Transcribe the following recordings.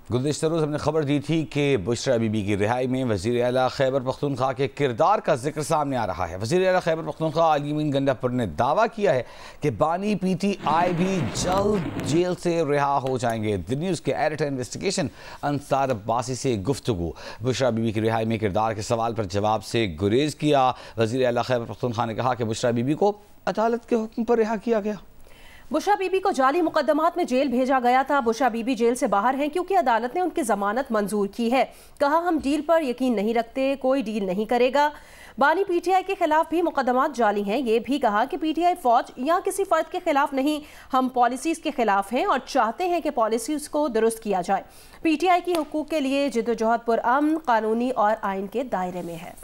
गुज़िश्ता रोज़ हमने खबर दी थी कि बुशरा बीबी की रिहाई में वज़ीर आला खैबर पख्तूनख्वा के किरदार का जिक्र सामने आ रहा है। वज़ीर आला खैबर पख्तूनख्वा अली अमीन गंडापुर ने दावा किया है कि बानी PTI भी जल्द जेल से रिहा हो जाएंगे। द न्यूज़ के एडिटर इन्वेस्टिगेशन अंसार अब्बासी से गुफ्तगू। बुशरा बीबी की रिहाई में किरदार के सवाल पर जवाब से गुरेज किया। वज़ीर आला खैबर पख्तूनख्वा ने कहा कि बुशरा बीबी को अदालत के हुक्म पर रिहा किया गया। बुशरा बीबी को जाली मुकदमात में जेल भेजा गया था। बुशरा बीबी जेल से बाहर हैं क्योंकि अदालत ने उनकी जमानत मंजूर की है। कहा, हम डील पर यकीन नहीं रखते, कोई डील नहीं करेगा। बानी PTI के खिलाफ भी मुकदमात जाली हैं। ये भी कहा कि PTI फौज या किसी फर्द के खिलाफ नहीं, हम पॉलिसीज के खिलाफ हैं और चाहते हैं कि पॉलिसीज को दुरुस्त किया जाए। PTI की हुकूक के लिए जिद्दोजहद पुरअमन, कानूनी और आइन के दायरे में है।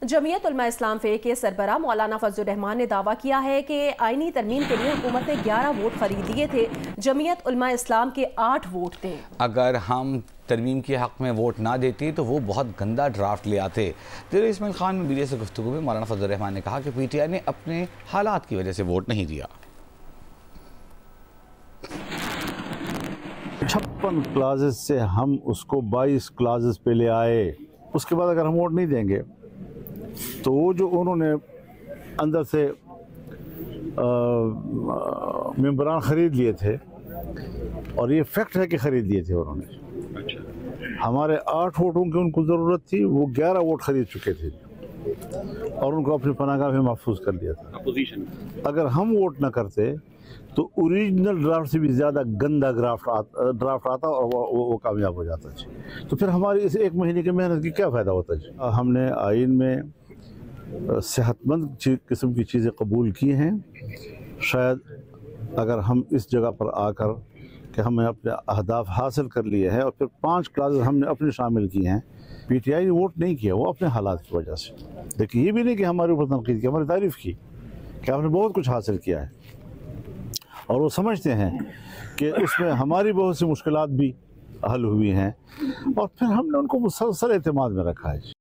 जमीयत उलमा इस्लाम फ़े के सरबराह मौलाना फजलुर रहमान ने दावा किया है कि आईनी तरमीम के लिए हुकूमत ने 11 वोट खरीद लिए थे। जमीयत उलमा इस्लाम के 8 वोट थे। अगर हम तरमीम के हक़ में वोट ना देते तो वो बहुत गंदा ड्राफ्ट ले आते। दिल इस्माइल खान में मीडिया से गुफ्तगू में मौलाना फजलुर रहमान ने कहा कि PTI ने अपने हालात की वजह से वोट नहीं दिया। 56 क्लासेस से हम उसको 22 क्लासेस पे ले आए। उसके बाद अगर हम वोट नहीं देंगे तो वो जो उन्होंने अंदर से मेंबरान ख़रीद लिए थे, और ये फैक्ट है कि ख़रीद लिए थे उन्होंने। हमारे 8 वोटों की उनको ज़रूरत थी, वो 11 वोट ख़रीद चुके थे और उनको अपनी पनाहगाह में महफूज कर लिया था। अपोजिशन अगर हम वोट ना करते तो ओरिजिनल ड्राफ्ट से भी ज़्यादा गंदा ड्राफ्ट आता और वो कामयाब हो जाता जी। तो फिर हमारी इस 1 महीने की मेहनत की क्या फ़ायदा होता जी। हमने आइन में सेहतमंद किस्म की चीज़ें कबूल की हैं। शायद अगर हम इस जगह पर आकर कि हमने अपने अहदाफ हासिल कर लिए हैं और फिर 5 क्लासेस हमने अपने शामिल किए हैं, PTI ने वोट नहीं किया, वो अपने हालात की वजह से। लेकिन ये भी नहीं कि हमारे ऊपर तनकीद की, हमारी तारीफ़ की कि आपने बहुत कुछ हासिल किया है, और वो समझते हैं कि उसमें हमारी बहुत सी मुश्किलात भी हल हुई हैं, और फिर हमने उनको मुसलसल एतमाद में रखा है।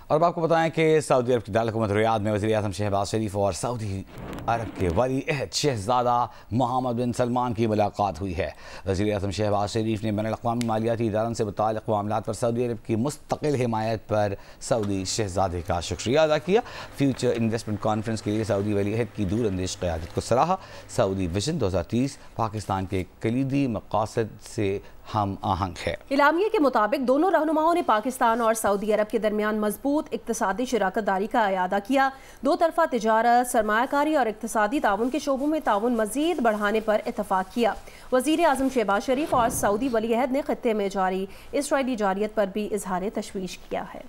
और अब आपको बताएं कि सऊदी अरब की दारुल-हुकूमत रियाद में वज़ीर आज़म शहबाज शरीफ और सऊदी अरब के वली-अहद शहज़ादा मोहम्मद बिन सलमान की मुलाकात हुई है। वज़ीर आज़म शहबाज शरीफ ने बैनुल-अक़वामी मालियाती इदारों से मुताल्लिक़ मामलात पर सऊदी अरब की मुस्तक़िल हिमायत पर सऊदी शहज़ादे का शुक्रिया अदा किया। फ्यूचर इन्वेस्टमेंट कॉन्फ्रेंस के लिए सऊदी वली-अहद की दूरअंदेश क़यादत को सराहा। सऊदी विजन 2030 पाकिस्तान के कलीदी मक़ासद से हम आहंग है। इलामिये के मुताबिक दोनों रहनुमाओं ने पाकिस्तान और सऊदी अरब के दरमियान मजबूत इक़्तिसादी शराकतदारी का अयादा किया। दो तरफ़ा तिजारत, सरमायाकारी और इक़्तिसादी ताउन के शोबों में ताउन मज़ीद बढ़ाने पर इत्तफ़ाक़ किया। वज़ीर आज़म शहबाज शरीफ और सऊदी वली-अहद ने ख़ित्ते में जारी इसराइली जारियत पर भी इज़हार तशवीश किया है।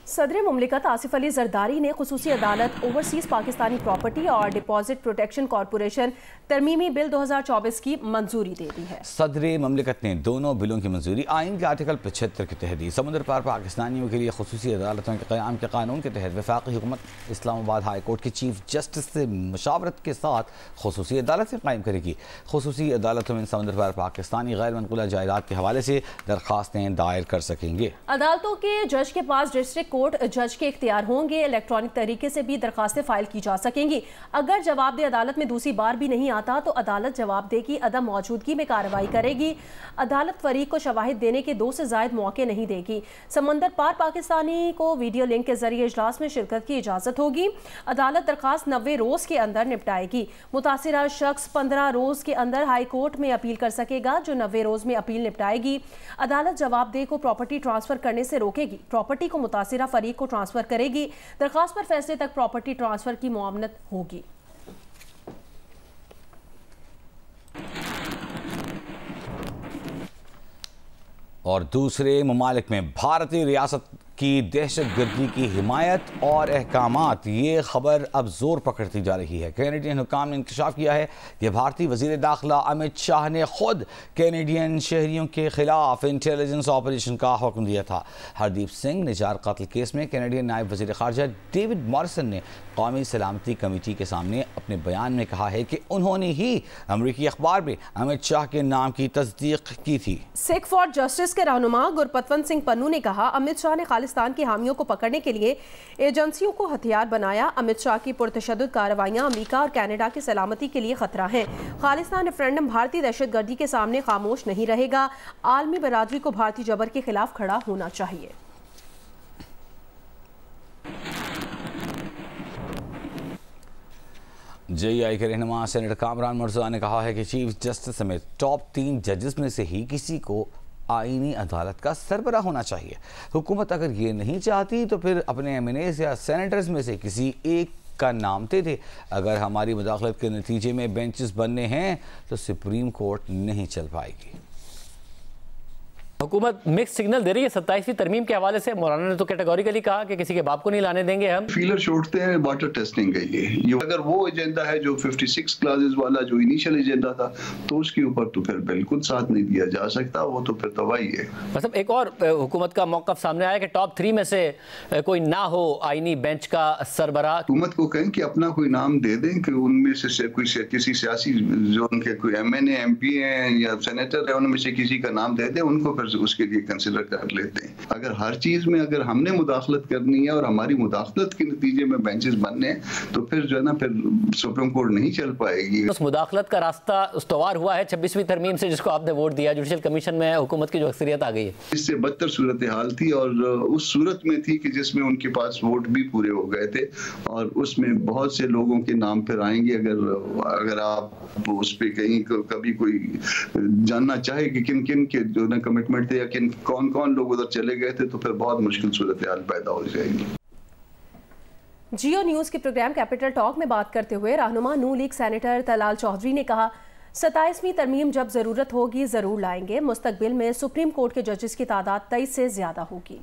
सदर मुमलिकत आसिफ अली जरदारी ने खुसूसी अदालत, ओवरसीज़ पाकिस्तानी प्रॉपर्टी और डिपॉजिट प्रोटेक्शन कॉरपोरेशन तरमीमी बिल 2024 की मंजूरी दे दी है। सदर मुमलिकत ने दोनों बिलों की मंजूरी आइन के आर्टिकल 75 के तहत दी। समुद्र पार पाकिस्तानियों के लिए खुसूसी अदालतों के क़याम के कानून के तहत वफाकी हुकूमत इस्लामाबाद हाई कोर्ट की चीफ जस्टिस से मुशावरत के साथ खुसूसी अदालतें कायम करेगी। खुसूसी अदालतों में समुद्र पार पाकिस्तानी गैर मनक़ूला जायदाद के हवाले से दरख्वास्तें दायर कर सकेंगे। अदालतों के जज के पास डिस्ट्रिक्ट कोर्ट जज के इख्तियार होंगे। इलेक्ट्रॉनिक तरीके से भी दरखास्तें फाइल की जा सकेंगी। अगर जवाबदेह अदालत में दूसरी बार भी नहीं आता तो अदालत जवाबदेही अदम मौजूदगी में कार्रवाई करेगी। अदालत फरीक को शवाहिद देने के 2 से ज़ायद मौके नहीं देगी। समंदर पार पाकिस्तानी को वीडियो लिंक के जरिए इजलास में शिरकत की इजाज़त होगी। अदालत दरखास्त 90 रोज़ के अंदर निपटाएगी। मुतासिरा शख्स 15 रोज़ के अंदर हाई कोर्ट में अपील कर सकेगा, जो 90 रोज़ में अपील निपटाएगी। अदालत जवाबदेह को प्रॉपर्टी ट्रांसफ़र करने से रोकेगी। प्रॉपर्टी को मुतासिरा फरीक को ट्रांसफर करेगी। दरखास्त पर फैसले तक प्रॉपर्टी ट्रांसफर की मुआवनत होगी। और दूसरे ममालिक में भारतीय रियासत की दहशतगर्दी की हिमायत और अहकामात। ये खबर अब जोर पकड़ती जा रही है। कैनेडियन हुकाम ने इंकशाफ किया है कि भारतीय वज़ीर दाखिला अमित शाह ने खुद कैनेडियन शहरियों के खिलाफ इंटेलिजेंस ऑपरेशन का हुक्म दिया था। हरदीप सिंह निजार कत्ल केस में कैनेडियन नायब वज़ीर ख़ारजा डेविड मॉरिसन ने कौमी सलामती कमेटी के सामने अपने बयान में कहा है कि उन्होंने ही अमरीकी अखबार में अमित शाह के नाम की तस्दीक की थी। सिख फॉर जस्टिस के रहनुमा गुरपतवंत सिंह पन्नू ने कहा, अमित शाह ने खालिस्तान की हामियों को पकड़ने के लिए एजेंसियों को हथियार बनाया। अमित शाह की पुरतशद्दुद कार्रवाइयां अमेरिका और कनाडा की सलामती के लिए खतरा हैं। खालिस्तान रेफरेंडम भारतीय दहशतगर्दी के सामने खामोश नहीं रहेगा। आलमी बरादरी को भारतीय जबर के खिलाफ खड़ा होना चाहिए। JEI के रहनुमा सेनेटर कामरान मर्ज़ा ने कहा है कि चीफ जस्टिस समेत टॉप 3 जजेस में से ही किसी को आईनी अदालत का सरबराह होना चाहिए। हुकूमत अगर ये नहीं चाहती तो फिर अपने MNAs या सेनेटर्स में से किसी एक का नाम दे। अगर हमारी मुदाखलत के नतीजे में बेंचेस बनने हैं तो सुप्रीम कोर्ट नहीं चल पाएगी। हुकूमत मिक्स सिग्नल दे रही है 27वीं तरमीम के हवाले से। मौलाना ने तो कैटेगोरिकली कहा कि किसी के बाप को नहीं लाने देंगे हम। फीलर छोड़ते हैं वाटर टेस्टिंग का ये अगर वो एजेंडा है जो 56 क्लासेस वाला जो इनिशियल एजेंडा था तो उसके ऊपर तो फिर बिल्कुल साथ नहीं दिया जा सकता। वो तो फिर तबाही है। मतलब एक और हुकूमत का मौक़िफ़ सामने आया कि टॉप 3 में से कोई ना हो आईनी बेंच का सरबराह। हुकूमत को कहें कि अपना कोई नाम दे दें कि उनमें से कोई किसी सियासी जो उनके कोई MNA MP हैं या सेनेटर है उनमें से किसी का नाम दे दें, उनको फिर उसके लिए कंसिडर कर लेते हैं। अगर हर चीज में अगर हमने मुदाखलत करनी है और हमारी मुदाखलत के नतीजे में बेंचेस बनने हैं तो फिर जो है ना फिर सुप्रीम कोर्ट नहीं चल पाएगी। उस मुदाखलत का रास्ता उस्तवार हुआ है 26वीं तरमीम से जिसको आपने वोट दिया। जुडिशल कमीशन में हुकूमत की जो अक्सरियत आ गई है, इससे बदतर सूरत हाल थी और उस सूरत में थी कि जिसमें उनके पास वोट भी पूरे हो गए थे और उसमें बहुत से लोगों के नाम फिर आएंगे। अगर आप उस पर कहीं कभी कोई जानना चाहे कि किन किन के जो ना कमिटमेंट थे या किन कौन कौन लोग उधर चले गए थे तो फिर बहुत मुश्किल सूरत हाल पैदा हो जाएगी। जियो न्यूज के प्रोग्राम कैपिटल टॉक में बात करते हुए रहनुमा नू लीग सेनेटर तलाल चौधरी ने कहा, 27वीं तरमीम जब जरूरत होगी जरूर लाएंगे। मुस्तकबिल में सुप्रीम कोर्ट के जजेस की तादाद 23 से ज्यादा होगी।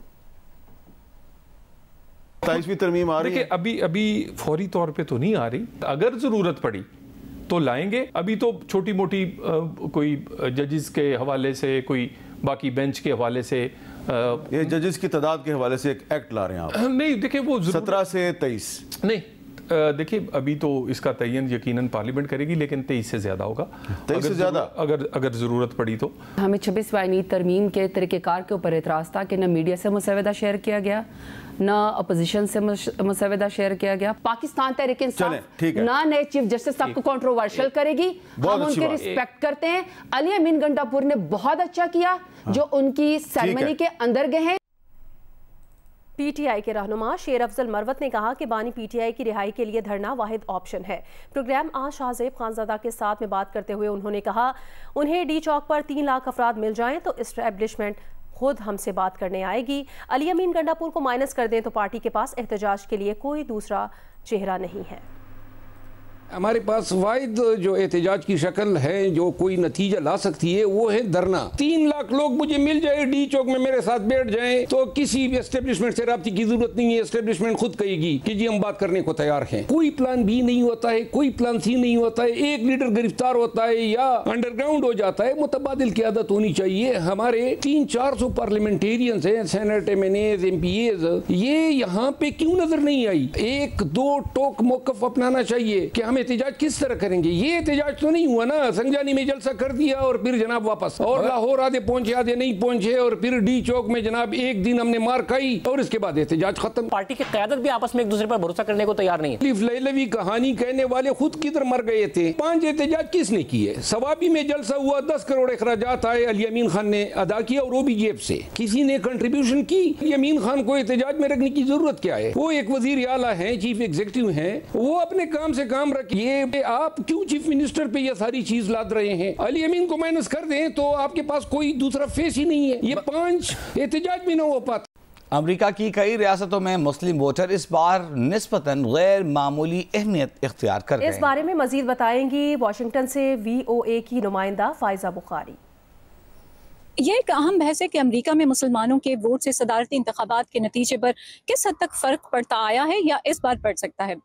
27वीं तरमीम आ रही है। अभी फौरी तौर पे तो नहीं आ रही, अगर जरूरत पड़ी तो लाएंगे। अभी तो छोटी मोटी कोई जजेस के हवाले से, कोई बाकी बेंच के हवाले से, ये जजेस की तादाद के हवाले से एक एक्ट ला रहे हैं आप? नहीं, देखिए वो 17 से 23 नहीं, देखिए अभी तो इसका तयन यकीनन पार्लियामेंट करेगी, लेकिन 23 से ज्यादा होगा। 23 से ज्यादा अगर जरूरत पड़ी तो। हमें 26वां तरमीम के तरीक़ेकार के ऊपर एतराज़ था कि न मीडिया से मुसवदा शेयर किया गया, न अपोजिशन से मुसवदा शेयर किया गया। पाकिस्तान तहरीक इंसाफ ना नए चीफ जस्टिस साहब को कंट्रोवर्शियल करेगी, हम उनके रिस्पेक्ट करते हैं। अली अमीन गंडापुर ने बहुत अच्छा किया जो उनकी सेरेमनी के अंदर गए हैं। PTI के रहनुमा शेर अफजल मरवत ने कहा कि बानी PTI की रिहाई के लिए धरना वाहिद ऑप्शन है। प्रोग्राम आज शाहजेब खानजादा के साथ में बात करते हुए उन्होंने कहा, उन्हें डी चौक पर 3 लाख अफराद मिल जाएं तो इस्टेब्लिशमेंट खुद हमसे बात करने आएगी। अली अमीन गंडापुर को माइनस कर दें तो पार्टी के पास एहतजाज के लिए कोई दूसरा चेहरा नहीं है। हमारे पास वाहिद जो एहतजाज की शक्ल है जो कोई नतीजा ला सकती है वो है धरना। 3 लाख लोग मुझे मिल जाए, डी चौक में मेरे साथ बैठ जाएं तो किसी भी एस्टेब्लिशमेंट से राब्ते की जरूरत नहीं है। एस्टेब्लिशमेंट खुद कहेगी कि जी हम बात करने को तैयार हैं। कोई प्लान बी नहीं होता है, कोई प्लान सी नहीं होता है। एक लीडर गिरफ्तार होता है या अंडरग्राउंड हो जाता है, मुतबादिल की आदत होनी चाहिए। हमारे 300-400 पार्लियामेंटेरियंस हैं, सेनेट, MNAs, MPAs, ये यहाँ पे क्यों नजर नहीं आई? 1-2 टोक मौकफ अपनाना चाहिए कि हम एहतजाज किस तरह करेंगे। ये एहतजाज तो नहीं हुआ ना, संजानी में जलसा कर दिया और फिर जनाब वापस, और लाहौर आधे पहुंचे आधे नहीं पहुंचे, और फिर डी चौक में जनाब एक दिन हमने मार खाई और इसके बाद एहतजाज खत्म। पार्टी की क़यादत भी आपस में एक दूसरे पर भरोसा करने को तैयार नहीं है। लैलवी कहानी कहने वाले खुद किधर मर गए थे। 5 एहतजाज किसने किए? सवाबी में जलसा हुआ, 10 करोड़ अखराजात आए, अली अमीन खान ने अदा किया और वो भी जेब से। किसी ने कंट्रीब्यूशन की? अली अमीन खान को एहतजाज में रखने की जरूरत क्या है? वो एक वजीर आला है, चीफ एग्जीक्यूटिव है, वो अपने काम से काम रखिए। आप क्यों चीफ मिनिस्टर पे ये सारी चीज लाद रहे हैं? अली अमीन को माइनस कर दें तो आपके पास कोई दूसरा फेस ही नहीं है। ये 5 एहतजाज भी ना हो पाता। अमेरिका की कई रियासतों में मुस्लिम वोटर इस बार निस्बतन गैर मामूली अहमियत इख्तियार कर गए। इस बारे में मजीद बताएंगी वाशिंगटन से VOA की नुमाइंदा फायजा बुखारी। ये एक अहम बहस है कि अमेरिका में मुसलमानों के वोट से सदारती इंतखाबात के नतीजे पर किस हद तक फ़र्क पड़ता आया है या इस बार पड़ सकता है।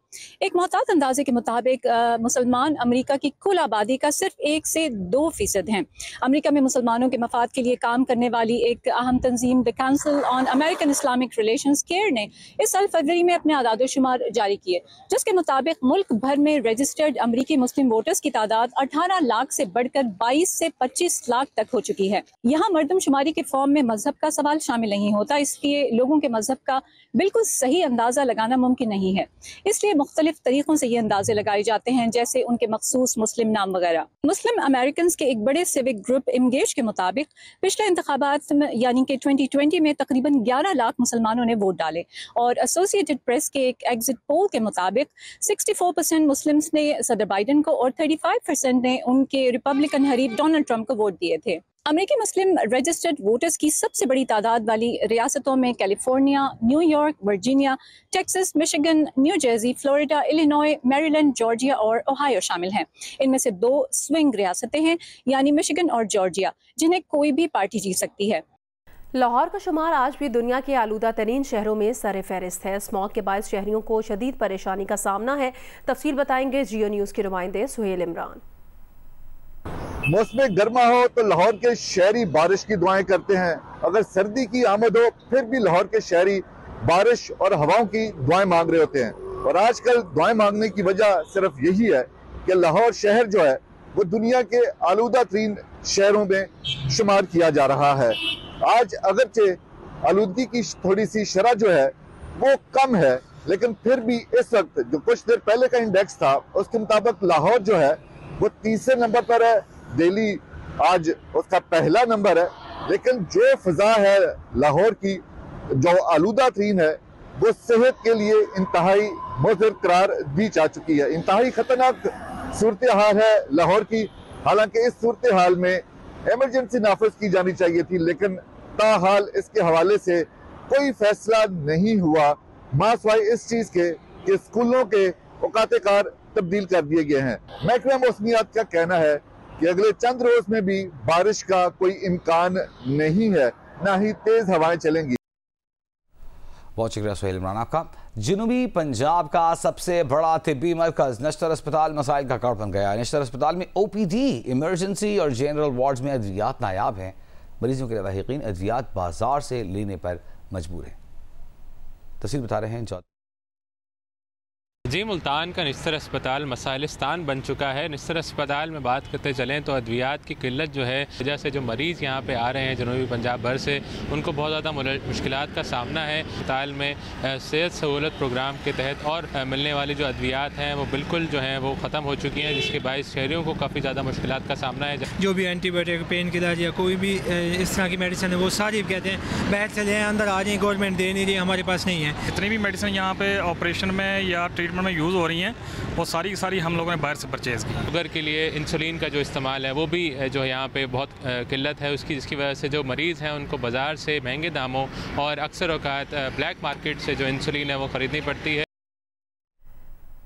एक मोहतात अंदाजे के मुताबिक मुसलमान अमेरिका की कुल आबादी का सिर्फ 1 से 2% हैं। अमेरिका में मुसलमानों के मफाद के लिए काम करने वाली एक अहम तंजीम the council on American Islamic relations CAIR ने इस साल फरवरी में अपने आदाद-ओ-शुमार जारी किए, जिसके मुताबिक मुल्क भर में रजिस्टर्ड अमरीकी मुस्लिम वोटर्स की तादाद 18 लाख से बढ़कर 22 से 25 लाख तक हो चुकी है। यहाँ मर्दमशुमारी के फॉर्म में मजहब का सवाल शामिल नहीं होता, इसलिए लोगों के मजहब का बिल्कुल सही अंदाजा लगाना मुमकिन नहीं है। इसलिए मुख्तलिफ तरीकों से ये अंदाजे लगाए जाते हैं, जैसे उनके मखसूस मुस्लिम नाम वगैरह। मुस्लिम अमेरिकन के एक बड़े सिविक ग्रुप इमगेज के मुताबिक पिछले इंतखाबात यानी कि 2020 में तकरीबन 11 लाख मुसलमानों ने वोट डाले और एसोसिएटेड प्रेस के एक एग्जिट पोल के मुताबिक 64% मुस्लिम्स ने सदर बाइडेन को और 35% ने उनके रिपब्लिकन हरीफ डोनाल्ड ट्रंप को वोट दिए थे। अमेरिकी मुस्लिम रजिस्टर्ड वोटर्स की सबसे बड़ी तादाद वाली रियासतों में California, New York, Virginia, Texas, Michigan, new Jersey, Florida, Illinois, Maryland, Georgia और ओहायो शामिल हैं। इनमें से 2 स्विंग रियासतें हैं, यानी मिशिगन और जॉर्जिया, जिन्हें कोई भी पार्टी जीत सकती है। लाहौर का शुमार आज भी दुनिया के आलूदा तरीन शहरों में सर फहरिस्त है। स्मॉग के बायस शहरियों को शदीद परेशानी का सामना है। तफसील बताएंगे जियो न्यूज़ के नुमाइंदे सुहेल इमरान। मौसम गर्मा हो तो लाहौर के शहरी बारिश की दुआएं करते हैं, अगर सर्दी की आमद हो फिर भी लाहौर के शहरी बारिश और हवाओं की दुआएं मांग रहे होते हैं। और आजकल दुआएं मांगने की वजह सिर्फ यही है कि लाहौर शहर जो है वो दुनिया के आलूदा तरीन शहरों में शुमार किया जा रहा है। आज अगरचे आलूदगी की थोड़ी सी शरह जो है वो कम है, लेकिन फिर भी इस वक्त जो कुछ देर पहले का इंडेक्स था उसके मुताबिक लाहौर जो है वो तीसरे नंबर पर है, दिल्ली आज उसका पहला नंबर है। लेकिन जो फिजा है लाहौर की जो आलूदा तरीन है वो सेहत के लिए इंतहाई मुज़र करार दी जा चुकी है। इंतहाई खतरनाक सूरत हाल है लाहौर की। हालांकि इस सूरत हाल में इमरजेंसी नाफिज की जानी चाहिए थी, लेकिन ताहाल इसके हवाले से कोई फैसला नहीं हुआ, मासवाई इस चीज के कि स्कूलों के औकाते कार तब्दील कर दिए गए हैं। महकमा मौसमियात का कहना है कि अगले चंद रोज में भी बारिश का कोई इम्कान नहीं है, ना ही तेज हवाएं चलेंगी। बहुत शुक्रिया सुहेल इमरान आपका। जनूबी पंजाब का सबसे बड़ा तिब्बी मरकज नश्तर अस्पताल मसाइल का कार्ड बन गया। नश्तर अस्पताल में OPD, इमरजेंसी और जनरल वार्ड्स में अद्वियात नायाब हैं। मरीजों के लाहिकीन अद्वियात बाजार से लेने पर मजबूर हैं। तफसील बता रहे हैं चौधरी। जी, मुल्तान का निस्तर अस्पताल मसाइलिस्तान बन चुका है। निस्तर अस्पताल में बात करते चलें तो अद्वियात की किल्लत जो है वजह से जो मरीज़ यहाँ पे आ रहे हैं जनूबी पंजाब भर से, उनको बहुत ज़्यादा मुश्किलात का सामना है। अस्पताल में सेहत सहूलत प्रोग्राम के तहत और मिलने वाली जो अद्वियात हैं वो बिल्कुल जो हैं वो ख़त्म हो चुकी हैं, जिसके बायस शहरियों को काफ़ी ज़्यादा मुश्किलात का सामना है। जो भी एंटीबायोटिक, पेन किलर या कोई भी इस तरह की मेडिसिन है वो सारी कहते हैं बाहर से लें, अंदर आ जाएँ, गवर्नमेंट दे नहीं रही, हमारे पास नहीं है। जितनी भी मेडिसिन यहाँ पे ऑपरेशन में या ट्रीटमेंट में यूज़ हो रही हैं वो सारी हम लोगों ने बाहर से परचेज़ की। शुगर के लिए इंसुलिन का जो इस्तेमाल है वो भी जो है यहाँ पे बहुत किल्लत है उसकी, जिसकी वजह से जो मरीज़ हैं उनको बाज़ार से महंगे दामों और अक्सर औकात ब्लैक मार्केट से जो इंसुलिन है वो ख़रीदनी पड़ती है।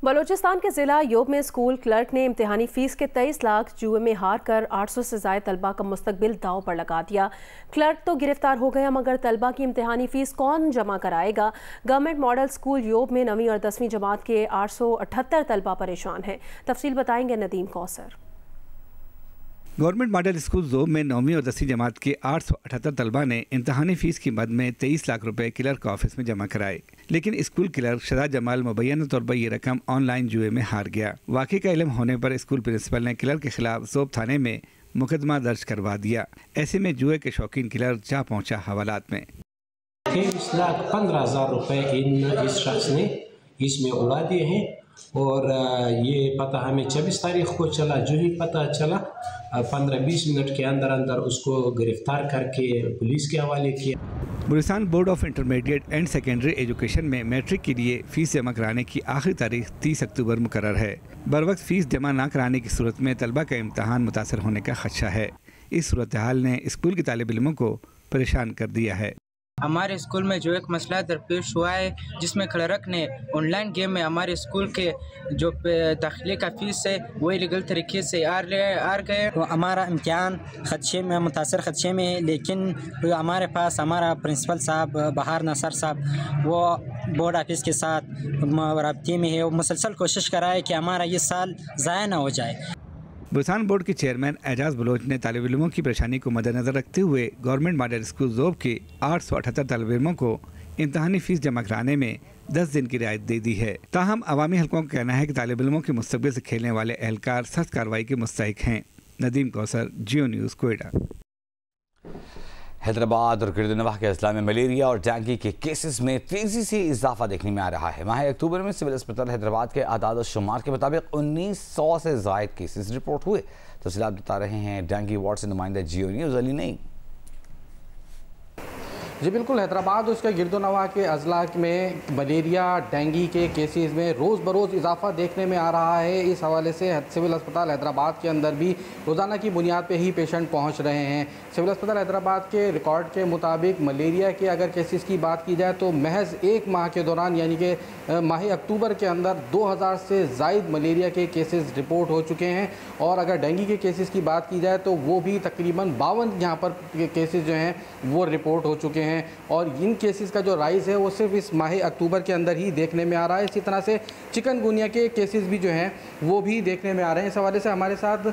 बलूचिस्तान के ज़िला योब में स्कूल क्लर्क ने इम्तिहानी फ़ीस के 23 लाख जुए में हार कर 800 से ज़ायद तलबा का मुस्तकबिल दाव पर लगा दिया। क्लर्क तो गिरफ्तार हो गया, मगर तलबा की इम्तिहानी फ़ीस कौन जमा कराएगा? गवर्नमेंट मॉडल स्कूल योब में 9वीं और 10वीं जमात के 878 तलबा परेशान हैं। तफसील बताएंगे Nadeem Kausar. Government model school जोब में 9वीं और 10वीं जमात के 878 तलबा ने इम्तहानी फ़ीस की मद में 23 लाख रुपए क्लर्क ऑफिस में जमा कराए, लेकिन स्कूल क्लर्क शदा जमाल मुबैना तौर पर यह रकम ऑनलाइन जुए में हार गया। वाक़े का इल्म होने पर स्कूल प्रिंसिपल ने क्लर्क के खिलाफ जोब थाने में मुकदमा दर्ज करवा दिया। ऐसे में जुए के शौकीन क्लर्क जा पहुँचा हवालात में। 23,15,000 रुपए इस शख्स ने इसमें उड़ा दिए हैं और ये पता हमें 24 तारीख को चला। जो ही पता चला 15-20 मिनट के अंदर अंदर उसको गिरफ्तार करके पुलिस के हवाले किया। Balochistan board of intermediate and secondary education में मैट्रिक के लिए फ़ीस जमा कराने की आखिरी तारीख 30 अक्टूबर मुकर्रर है। बर वक्त फ़ीस जमा न कराने की सूरत में तलबा का इम्तहान मुतासर होने का खदशा है। इस सूरत हाल ने स्कूल के तालिब इल्मों को परेशान कर दिया है। हमारे स्कूल में जो एक मसला दरपेश हुआ है, जिसमें क्लर्क ने ऑनलाइन गेम में हमारे स्कूल के जो दाखिले का फीस है वो इलीगल तरीके से आ गए। तो हमारा इम्तिहान खदशे में खदशे में है, लेकिन हमारे पास हमारा प्रिंसिपल साहब बहार नसर साहब वो बोर्ड ऑफिस के साथ रब्ते में है, वो मुसलसल कोशिश कर रहा है कि हमारा ये साल ज़ाया ना हो जाए। बुरसान बोर्ड के चेयरमैन एजाज बलोच ने तालिब इल्मों की परेशानी को मद्देनजर रखते हुए गवर्नमेंट मॉडल स्कूल ज़ोब के 878 तालिब इल्मों को इम्तहानी फ़ीस जमा कराने में 10 दिन की रियायत दे दी है। ताहम अवामी हल्कों का कहना है कि तालिब इल्मों के मुस्तकबिल से खेलने वाले एहलकार सख्त कार्रवाई के मुस्तहिक हैं। नदीम कौसर, जियो न्यूज़, कोयटा। हैदराबाद और गिरदनवाह के अजला में मलेरिया और डेंगू के केसेस में तेज़ी से इजाफा देखने में आ रहा है। माह अक्टूबर में सिविल अस्पताल हैदराबाद के आदाद और शुमार के मुताबिक 1900 से ज़ायद केसेस रिपोर्ट हुए। तफसीलात बता रहे हैं डेंगू वार्ड से नुमाइंदा जियो न्यूज़ अली नईम। जी बिल्कुल, हैदराबाद और उसके गिरदोनवा के अजला में मलेरिया डेंगू के केसेस में रोज़ बरोज़ इजाफा देखने में आ रहा है। इस हवाले से सिविल अस्पताल हैदराबाद के अंदर भी रोज़ाना की बुनियाद पे ही पेशेंट पहुंच रहे हैं। सिविल अस्पताल हैदराबाद के रिकॉर्ड के मुताबिक मलेरिया के अगर केसेस की बात की जाए तो महज एक माह के दौरान यानी कि माह अक्टूबर के अंदर 2000 से ज़ायद मलेरिया के केसेस रिपोर्ट हो चुके हैं। और अगर डेंगू के केसेस की बात की जाए तो वो भी तकरीबन 52 यहाँ पर केसेस जो हैं वो रिपोर्ट हो चुके हैं। और इन केसेस का जो राइज है वो सिर्फ इस माह अक्टूबर के अंदर ही देखने में आ रहा है। इसी तरह से चिकनगुनिया के केसेस भी जो हैं वो भी देखने में आ रहे हैं। इस हवाले से हमारे साथ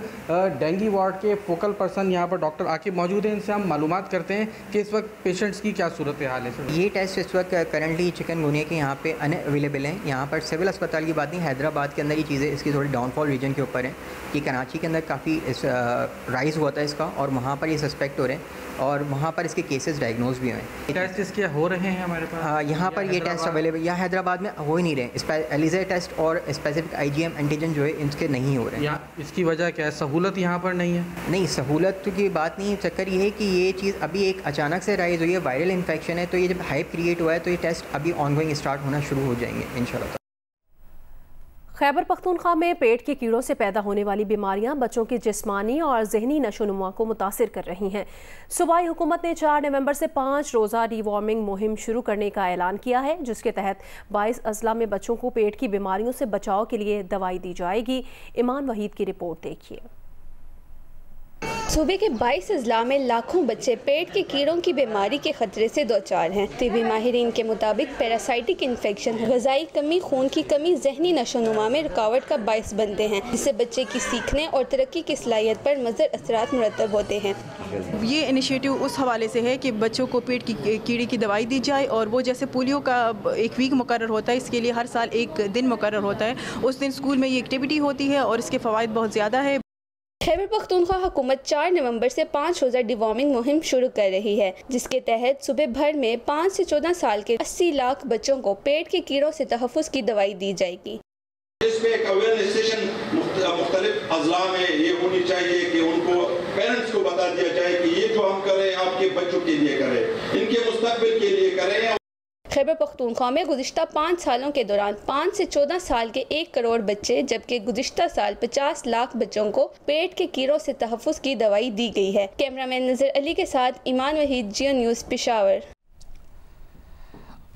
डेंगू वार्ड के फोकल पर्सन यहाँ पर डॉक्टर आकिब मौजूद हैं। इनसे हम मालूमात करते हैं कि इस वक्त पेशेंट्स की क्या सूरत हाल है। ये टेस्ट इस वक्त करंटली चिकनगुनिया के यहाँ पे अनअवेलेबल हैं। यहाँ पर सिविल अस्पताल की बात नहीं, हैदराबाद के अंदर ये चीज़ें इसकी थोड़ी डाउनफॉल रीजन के ऊपर है कि कराची के अंदर काफ़ी राइज हुआ था इसका और वहाँ पर ये सस्पेक्ट हो रहे हैं और वहाँ पर इसके केसेस डायग्नोज भी हुए। टेस्ट इसके हो रहे हैं हमारे पास? यहाँ पर ये टेस्ट अवेलेबल यहाँ हैदराबाद में हो ही नहीं रहे। एलिजा टेस्ट और स्पेसिफिक IgM एंटीजन जो है इनके नहीं हो रहे हैं। इसकी वजह क्या है? सहूलत यहाँ पर नहीं है? नहीं, सहूलत की बात नहीं है। चक्कर ये है कि ये चीज़ अभी एक अचानक से राइज हुई है, वायरल इन्फेक्शन है, तो ये जब हाइप क्रिएट हुआ है तो ये टेस्ट अभी ऑनगोइंग स्टार्ट होना शुरू हो जाएंगे इंशाल्लाह। खैबर पख्तूनख्वा में पेट के कीड़ों से पैदा होने वाली बीमारियां बच्चों की जिस्मानी और जहनी नशोनुमा को मुतासिर कर रही हैं। सूबाई हुकूमत ने 4 नवंबर से 5 रोज़ा डीवॉर्मिंग मुहिम शुरू करने का ऐलान किया है, जिसके तहत 22 अजला में बच्चों को पेट की बीमारियों से बचाव के लिए दवाई दी जाएगी। ईमान वहीद की रिपोर्ट देखिए। सूबे के 22 अजला में लाखों बच्चे पेट के कीड़ों की बीमारी के खतरे से दोचार हैं। तिबी माहिरीन के मुताबिक पैरासाइटिक इन्फेक्शन, ग़िज़ाई कमी, खून की कमी जहनी नशोनुमा में रुकावट का बायस बनते हैं, जिससे बच्चे की सीखने और तरक्की की सलाहियत पर मुज़र असरात मुरतब होते हैं। ये इनिशिएटिव उस हवाले से है कि बच्चों को पेट की कीड़े की दवाई दी जाए और वो जैसे पोलियो का एक वीक मुकर्रर होता है, इसके लिए हर साल एक दिन मुकर्रर होता है, उस दिन स्कूल में ये एक्टिविटी होती है और इसके फ़वाइद बहुत ज़्यादा है। खैबर पख्तूनख्वा हुकूमत 4 नवंबर से 5 रोज़ा डिवॉर्मिंग मुहिम शुरू कर रही है, जिसके तहत सूबे भर में 5 से 14 साल के 80 लाख बच्चों को पेट के कीड़ों से तहफ़्फ़ुज़ की दवाई दी जाएगी। इसमें एक अवेयरनेस सेशन मुख्तलिफ अजला में ये होनी चाहिए कि उनको पेरेंट्स को बता दिया जाए कि ये जो हम कर रहे हैं आपके बच्चों के लिए करें, इनके मुस्तकबिल के लिए करें। खैबर पख्तूनख्वा में गुज़िश्ता 5 सालों के दौरान 5 से 14 साल के 1 करोड़ बच्चे, जबकि गुज़िश्ता साल 50 लाख बच्चों को पेट के कीड़ों से तहफ़्फ़ुज़ की दवाई दी गई है। कैमरामैन नज़र अली के साथ ईमान वहीद, जियो न्यूज़, पेशावर।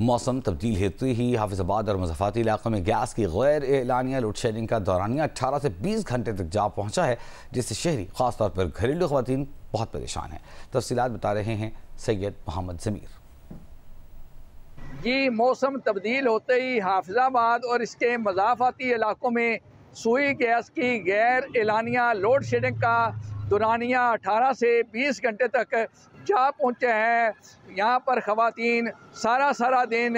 मौसम तब्दील होते ही हाफिजाबाद और मुज़फ़्फ़राती इलाकों में गैस की गैर एलानिया लोड शेडिंग का दौरानिया 18 से 20 घंटे तक जा पहुँचा है, जिससे शहरी ख़ासतौर पर घरेलू ख़वातीन बहुत परेशान हैं। तफ़सीलात बता रहे हैं सैयद मोहम्मद ज़मीर। ये मौसम तब्दील होते ही हाफिजाबाद और इसके मज़ाफ़ाती इलाकों में सुई गैस की गैर एलानिया लोड शेडिंग का दौरानिया 18 से 20 घंटे तक जा पहुँचे हैं। यहाँ पर ख़वातीन सारा दिन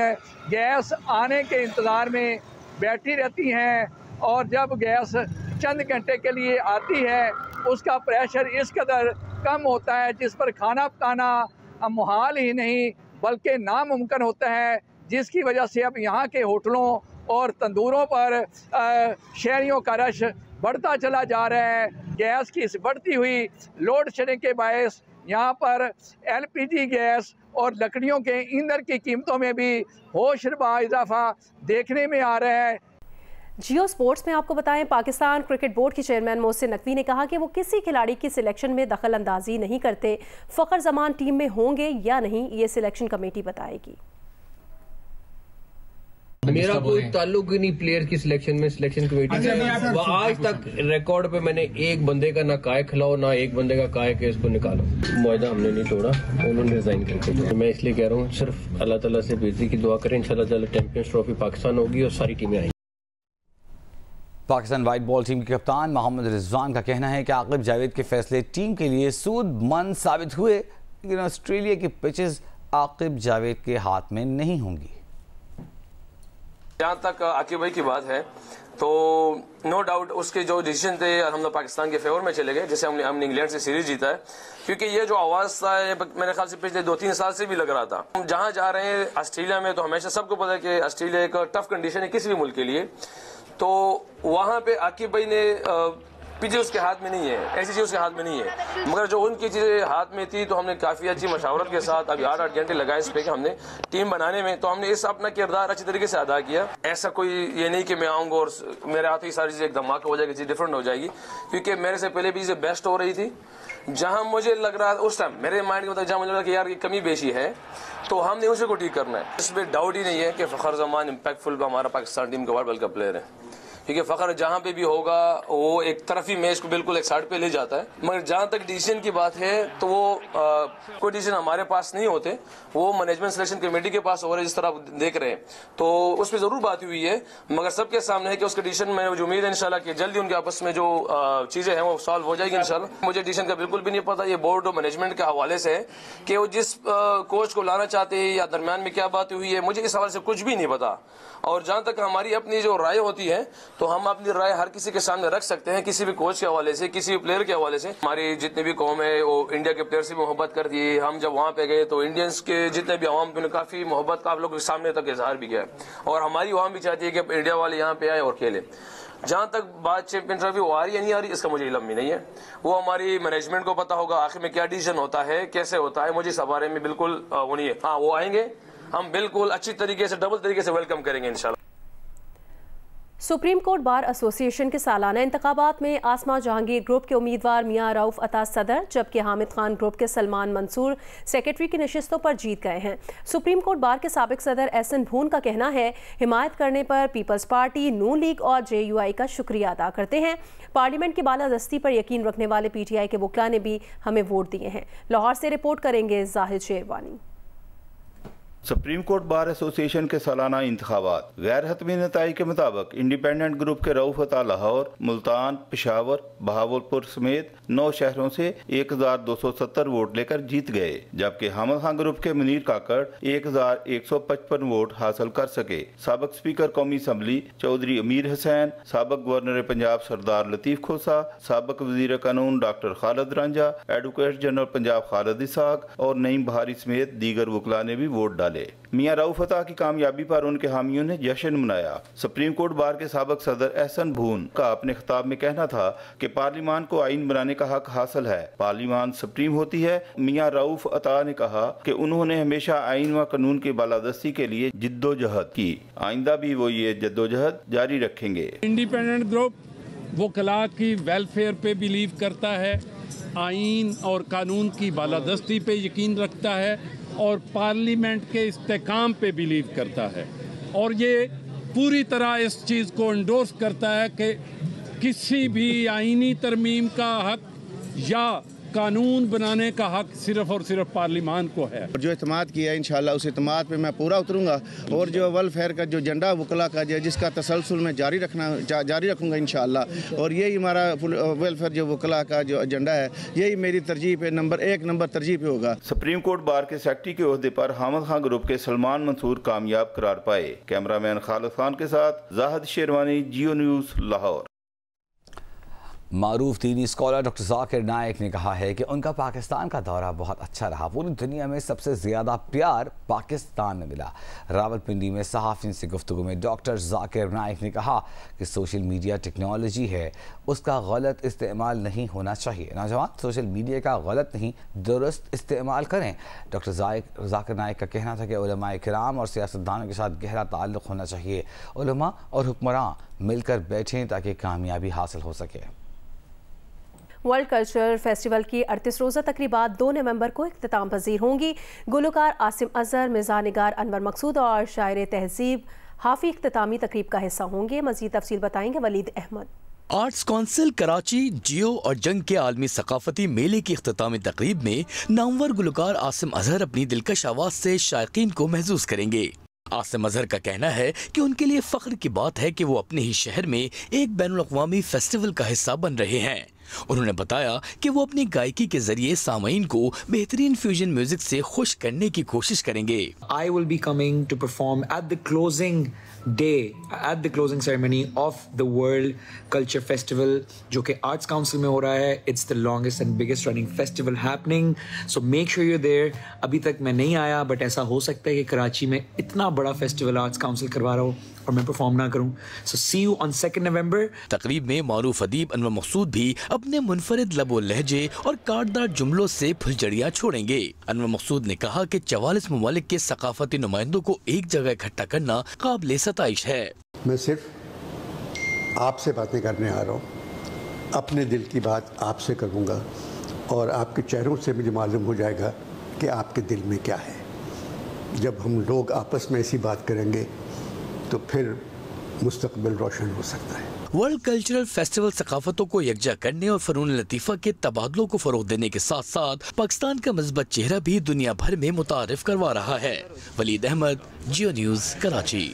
गैस आने के इंतज़ार में बैठी रहती हैं और जब गैस चंद घंटे के लिए आती है उसका प्रेशर इस कदर कम होता है जिस पर खाना पकाना मुहाल ही नहीं बल्कि नामुमकिन होता है, जिसकी वजह से अब यहाँ के होटलों और तंदूरों पर शहरियों का रश बढ़ता चला जा रहा है। गैस की इस बढ़ती हुई लोड शेडिंग के बायस यहाँ पर LPG गैस और लकड़ियों के ईंधन की कीमतों में भी होशरुबा इजाफा देखने में आ रहा है। जियो स्पोर्ट्स में आपको बताएं, पाकिस्तान क्रिकेट बोर्ड के चेयरमैन मोहसिन नकवी ने कहा कि वो किसी खिलाड़ी की सिलेक्शन में दखल अंदाजी नहीं करते। फ़खर जमान टीम में होंगे या नहीं, ये सिलेक्शन कमेटी बताएगी। मेरा कोई ताल्लुक ही नहीं प्लेयर की सिलेक्शन में, सिलेक्शन कमेटी से। आज तक रिकॉर्ड पे मैंने एक बंदे का ना काय खिलाओ ना एक बंदे का काय के इसको निकालो। मुआहदा हमने नहीं तोड़ा, उन्होंने रिजाइन करके। मैं इसलिए कह रहा हूँ सिर्फ अल्लाह ताला से बेइज्जती की दुआ करें, इंशाल्लाह ताला चैंपियंस ट्रॉफी पाकिस्तान होगी और सारी टीमें आएंगी। पाकिस्तान वाइट बॉल टीम के कप्तान मोहम्मद रिजवान का कहना है कि आकिब जावेद के फैसले टीम के लिए सूदमंद साबित हुए, लेकिन ऑस्ट्रेलिया की पिचेस आकिब जावेद के हाथ में नहीं होंगी। जहाँ तक आकिब भाई की बात है तो नो डाउट उसके जो डिसीजन थे हम लोग पाकिस्तान के फेवर में चले गए, जैसे हमने इंग्लैंड से सीरीज जीता है, क्योंकि ये जो आवाज़ था मेरे ख्याल से पिछले 2-3 साल से भी लग रहा था। हम जहाँ जा रहे हैं ऑस्ट्रेलिया में, तो हमेशा सबको पता है कि ऑस्ट्रेलिया एक टफ कंडीशन है किसी भी मुल्क के लिए, तो वहाँ पे आकिब भाई ने चीज़ें उसके हाथ में नहीं है, ऐसी चीज़ उसके हाथ में नहीं है, मगर जो उनकी चीज़ें हाथ में थी तो हमने काफ़ी अच्छी मशावरत के साथ अभी 8-8 घंटे लगाए इस पे कि हमने टीम बनाने में, तो हमने इस अपना किरदार अच्छी तरीके से अदा किया। ऐसा कोई ये नहीं कि मैं आऊँगा और मेरे हाथ ही सारी चीज़ें एक धमाका हो जाएगी, चीज़ डिफरेंट हो जाएगी, क्योंकि मेरे से पहले भी चीज़ें बेस्ट हो रही थी। जहाँ मुझे लग रहा उस टाइम मेरे माइंड के मतलब जहाँ मुझे लगा कि यार ये कमी बेशी है, तो हमने उसे को ठीक करना है। इसमें डाउट ही नहीं है कि फ़खर जमान इम्पैक्टफुल हमारा पाकिस्तान टीम का वर्ल्ड कप प्लेयर है, क्योंकि फ़खर जहाँ पे भी होगा वो एक तरफी मैच को बिल्कुल एक साइड पे ले जाता है। मगर जहाँ तक डिसीजन की बात है तो वो कोई डिसीजन हमारे पास नहीं होते, वो मैनेजमेंट सिलेक्शन कमेटी के पास और जिस तरह आप देख रहे हैं, तो उस पर ज़रूर बात हुई है, मगर सबके सामने है कि उसके डिसीजन में जो उम्मीद है इंशाल्लाह कि जल्दी उनके आपस में जो चीज़ें हैं वो सॉल्व हो जाएगी इंशाल्लाह। मुझे डिसीजन का बिल्कुल भी नहीं पता, ये बोर्ड और मैनेजमेंट के हवाले से है कि वो जिस कोच को लाना चाहते हैं या दरमियान में क्या बात हुई है, मुझे इस हवाले से कुछ भी नहीं पता। और जहाँ तक हमारी अपनी जो राय होती है तो हम अपनी राय हर किसी के सामने रख सकते हैं, किसी भी कोच के हवाले से, किसी भी प्लेयर के हवाले से। हमारी जितनी भी कौम है वो इंडिया के प्लेयर से भी मोहब्बत करती है। हम जब वहाँ पे गए तो इंडियंस के जितने भी अवाम ने काफ़ी मोहब्बत का आप लोगों के सामने तक इजहार भी किया है, और हमारी अवाम भी चाहती है कि इंडिया वाले यहाँ पे आए और खेले। जहाँ तक बात चैंपियन ट्रॉफी वो आ रही है नहीं आ रही, इसका मुझे इल्म भी नहीं है, वो हमारी मैनेजमेंट को पता होगा आखिर में क्या डिसीजन होता है, कैसे होता है, मुझे इस बारे में बिल्कुल वो नहीं है। हाँ, वो आएंगे, हम बिल्कुल अच्छी तरीके से डबल तरीके से वेलकम करेंगे इंशाल्लाह। सुप्रीम कोर्ट बार एसोसिएशन के सालाना इंतखाबात में आसमा जहांगीर ग्रुप के उम्मीदवार मियां रऊफ अता सदर, जबकि हामिद खान ग्रुप के सलमान मंसूर सेक्रेटरी की नशिस्तों पर जीत गए हैं। सुप्रीम कोर्ट बार के साबिक सदर एहसन भून का कहना है, हिमायत करने पर पीपल्स पार्टी, नून लीग और JUI का शुक्रिया अदा करते हैं। पार्लियामेंट की बालादस्ती पर यकीन रखने वाले PTI के वकला ने भी हमें वोट दिए हैं। लाहौर से रिपोर्ट करेंगे Zahid sherwani. Supreme court bar association के सालाना इंतखाबात गैर हतमी नताई के मुताबिक इंडिपेंडेंट ग्रुप के रऊफ अता लाहौर, मुल्तान, पेशावर, बहावलपुर समेत 9 शहरों से 1270 वोट लेकर जीत गए, जबकि हामिद खान ग्रुप के मुनीर काकड़ 1155 वोट हासिल कर सके। साबिक स्पीकर कौमी असम्बली चौधरी अमीर हुसैन, साबिक गवर्नर पंजाब सरदार लतीफ खोसा, साबिक वजीर कानून doctor Khalid Ranjha, advocate general Punjab Khalid Ishaq और नईम बहारी समेत दीगर वकला ने भी वोट डाले। मियां रऊफ अता की कामयाबी पर उनके हामियों ने जश्न मनाया। सुप्रीम कोर्ट बार के साबिक सदर एहसन भून का अपने खिताब में कहना था कि पार्लियामान को आइन बनाने का हक हासिल है, पार्लियामान सुप्रीम होती है। मियां रऊफ अता ने कहा कि उन्होंने हमेशा आइन व कानून की बालादस्ती के लिए जिद्दोजहद की, आइंदा भी वो ये जद्दोजहद जारी रखेंगे। इंडिपेंडेंट ग्रुप वकला की वेलफेयर पे बिलीव करता है, आइन और कानून की बालादस्ती पे यकीन रखता है और पार्लियामेंट के इस्तेकाम पे बिलीव करता है, और ये पूरी तरह इस चीज़ को इंडोर्स करता है कि किसी भी आईनी तरमीम का हक या कानून बनाने का हक सिर्फ और सिर्फ पार्लियामान को है। जो इत्मीद किया है इंशाल्लाह उस इत्मीद पे मैं पूरा उतरूंगा, और जो वेलफेयर का जो एजेंडा वकला का जो जिसका तसलसल में जारी रखूंगा इंशाल्लाह, और यही हमारा वेलफेयर जो वकला का जो एजेंडा है यही मेरी तरजीह पे नंबर तरजीह पे होगा। सुप्रीम कोर्ट बार के सेक्रेटरी के ओहदे पर हामिद खान ग्रुप के सलमान मंसूर कामयाब करार पाए। कैमरामैन खालिद खान के साथ जाहिद शेरवानी, जियो न्यूज़, लाहौर। मारूफ दीनी स्कॉलर डॉक्टर जाकिर नाइक ने कहा है कि उनका पाकिस्तान का दौरा बहुत अच्छा रहा। पूरी दुनिया में सबसे ज़्यादा प्यार पाकिस्तान में मिला। रावलपिंडी में सहाफ़ियों से गुफ्तगू में डॉक्टर जाकिर नाइक ने कहा कि सोशल मीडिया टेक्नोलॉजी है, उसका गलत इस्तेमाल नहीं होना चाहिए। नौजवान सोशल मीडिया का गलत नहीं दुरुस्त इस्तेमाल करें। डॉक्टर जाकिर नाइक का कहना था कि उलमाए किराम और सियासतदानों के साथ गहरा ताल्लुक़ होना चाहिए। उलमा और हुक्मरान मिलकर बैठें ताकि कामयाबी हासिल हो सके। वर्ल्ड कल्चरल फेस्टिवल की 38 रोज़ा तकरीबात 2 नवंबर को इख्तिताम पजीर होंगी। गुलकार आसिम अजहर, मिर्ज़ा निगार अनवर मकसूद और शायर तहजीब हाफी इख्तितामी तकरीब का हिस्सा होंगे। मज़ीद तफसील बताएंगे वलीद अहमद। आर्ट्स काउंसिल कराची, जियो और जंग के आलमी सकाफती मेले की इख्तितामी तकरीब में नामवर गुलकार आसिम अजहर अपनी दिलकश आवाज़ से शायकीन को महसूस करेंगे। आसिम अजहर का कहना है कि उनके लिए फ़ख्र की बात है कि वो अपने ही शहर में एक बैनुल-अक़वामी फेस्टिवल का हिस्सा बन रहे हैं। उन्होंने बताया कि वो अपनी गायकी के जरिए सामईन को बेहतरीन फ्यूजन म्यूजिक से खुश करने की कोशिश करेंगे। I will be coming to perform at the closing day, at the closing ceremony of the World Culture Festival, जो कि Arts Council में हो रहा है। It's the longest and biggest running festival happening, so make sure you're there. अभी तक मैं नहीं आया, बट ऐसा हो सकता है कि कराची में इतना बड़ा फेस्टिवल Arts Council करवा रहा हो और मैं परफॉर्म ना करूं। So see you on 2 November. तकरीब में मारूफ अदीब अनवर मकसूद भी अपने मुनफरिद लबो लहजे और काटदार जुमलों से फुलझड़ियाँ छोड़ेंगे। अनवर मकसूद ने कहा कि 44 ममालिक के सकाफती नुमाइंदों को एक जगह इकट्ठा करना काबिल सताइश है। मैं सिर्फ आपसे बातें करने आ रहा हूँ, अपने दिल की बात आपसे करूँगा और आपके चेहरों से मुझे मालूम हो जाएगा कि आपके दिल में क्या है। जब हम लोग आपस में ऐसी बात करेंगे तो फिर मुस्तकबिल रोशन हो सकता है। वर्ल्ड कल्चरल फेस्टिवल सकाफतों को यकजा करने और फनून लतीफ़ा के तबादलों को फरोग देने के साथ साथ पाकिस्तान का मज़बूत चेहरा भी दुनिया भर में मुतारिफ करवा रहा है। वलीद अहमद, जियो न्यूज़, कराची।